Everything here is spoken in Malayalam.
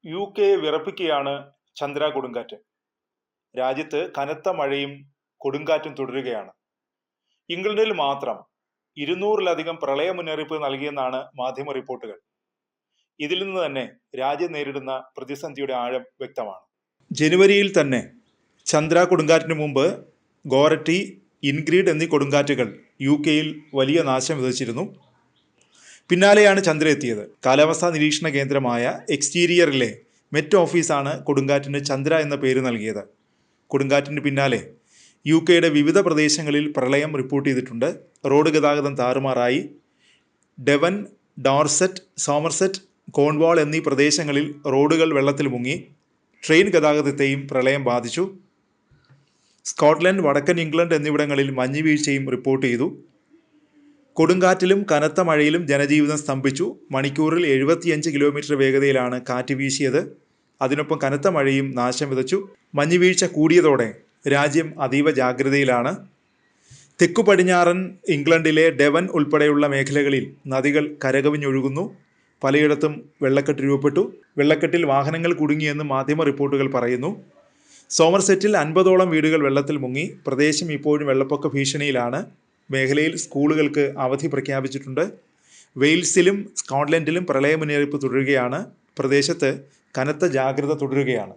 UK വിറപ്പിക്കുകയാണ് ചന്ദ്ര കൊടുങ്കാറ്റ്. രാജ്യത്ത് കനത്ത മഴയും കൊടുങ്കാറ്റും തുടരുകയാണ്. ഇംഗ്ലണ്ടിൽ മാത്രം 200-ലധികം പ്രളയ മുന്നറിയിപ്പ് നൽകിയെന്നാണ് മാധ്യമ റിപ്പോർട്ടുകൾ. ഇതിൽ നിന്ന് തന്നെ രാജ്യം നേരിടുന്ന പ്രതിസന്ധിയുടെ ആഴം വ്യക്തമാണ്. ജനുവരിയിൽ തന്നെ ചന്ദ്ര കൊടുങ്കാറ്റിന് മുമ്പ് ഗോരറ്റി, ഇൻഗ്രീഡ് എന്നീ കൊടുങ്കാറ്റുകൾ UK-യിൽ വലിയ നാശം വിതച്ചിരുന്നു. പിന്നാലെയാണ് ചന്ദ്ര എത്തിയത്. കാലാവസ്ഥാ നിരീക്ഷണ കേന്ദ്രമായ എക്സ്റ്റീരിയറിലെ മെറ്റ് ഓഫീസാണ് കൊടുങ്കാറ്റിന് ചന്ദ്ര എന്ന പേര് നൽകിയത്. കൊടുങ്കാറ്റിന് പിന്നാലെ UK-യുടെ വിവിധ പ്രദേശങ്ങളിൽ പ്രളയം റിപ്പോർട്ട് ചെയ്തിട്ടുണ്ട്. റോഡ് ഗതാഗതം താറുമാറായി. ഡെവൻ, ഡോർസെറ്റ്, സോമർസെറ്റ്, കോൺവാൾ എന്നീ പ്രദേശങ്ങളിൽ റോഡുകൾ വെള്ളത്തിൽ മുങ്ങി. ട്രെയിൻ ഗതാഗതത്തെയും പ്രളയം ബാധിച്ചു. സ്കോട്ട്ലൻഡ്, വടക്കൻ ഇംഗ്ലണ്ട് എന്നിവിടങ്ങളിൽ മഞ്ഞുവീഴ്ചയും റിപ്പോർട്ട് ചെയ്തു. കൊടുങ്കാറ്റിലും കനത്ത മഴയിലും ജനജീവിതം സ്തംഭിച്ചു. മണിക്കൂറിൽ 75 കിലോമീറ്റർ വേഗതയിലാണ് കാറ്റ് വീശിയത്. അതിനൊപ്പം കനത്ത മഴയും നാശം വിതച്ചു. മഞ്ഞുവീഴ്ച കൂടിയതോടെ രാജ്യം അതീവ ജാഗ്രതയിലാണ്. തെക്കു പടിഞ്ഞാറൻ ഇംഗ്ലണ്ടിലെ ഡെവൻ ഉൾപ്പെടെയുള്ള മേഖലകളിൽ നദികൾ കരകവിഞ്ഞൊഴുകുന്നു. പലയിടത്തും വെള്ളക്കെട്ട് രൂപപ്പെട്ടു. വെള്ളക്കെട്ടിൽ വാഹനങ്ങൾ കുടുങ്ങിയെന്ന് മാധ്യമ റിപ്പോർട്ടുകൾ പറയുന്നു. സോമർസെറ്റിൽ 50ഓളം വീടുകൾ വെള്ളത്തിൽ മുങ്ങി. പ്രദേശം ഇപ്പോഴും വെള്ളപ്പൊക്ക ഭീഷണിയിലാണ്. മേഖലയിൽ സ്കൂളുകൾക്ക് അവധി പ്രഖ്യാപിച്ചിട്ടുണ്ട്. വെയിൽസിലും സ്കോട്ട്ലൻഡിലും പ്രളയ മുന്നറിയിപ്പ് തുടരുകയാണ്. പ്രദേശത്ത് കനത്ത ജാഗ്രത തുടരുകയാണ്.